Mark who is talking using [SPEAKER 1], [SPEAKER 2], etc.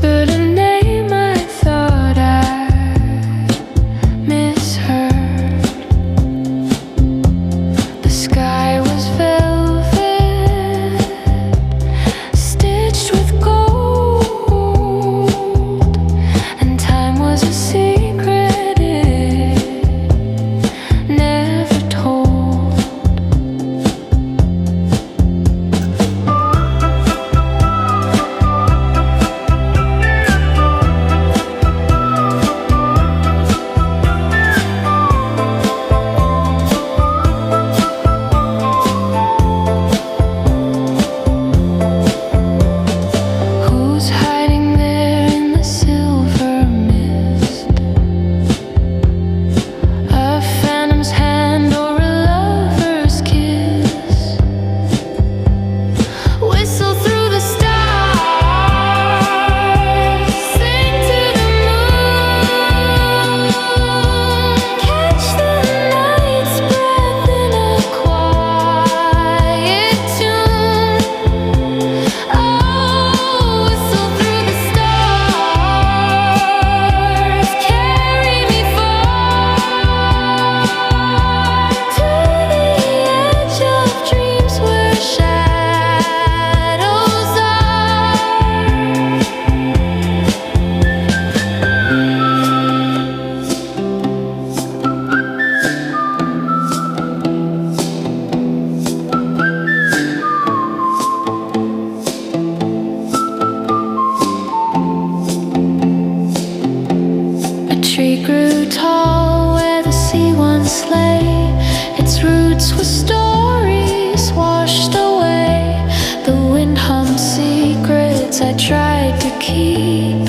[SPEAKER 1] whispered a name I thought I'd misheard. The sky was velvet, stitched with gold, and time was a secret it never told. Who's hiding there in the silver mist? A phantom's hand or a lover's kiss? Whistle through the stars, sing to the moon, catch the night's breath in a quiet tune. Oh, whistle through the stars, carry me far to the edge of dreams where shadows are. A tree grew tall where the sea once lay. Its roots were stories washed away. The wind hummed secrets I tried to keep.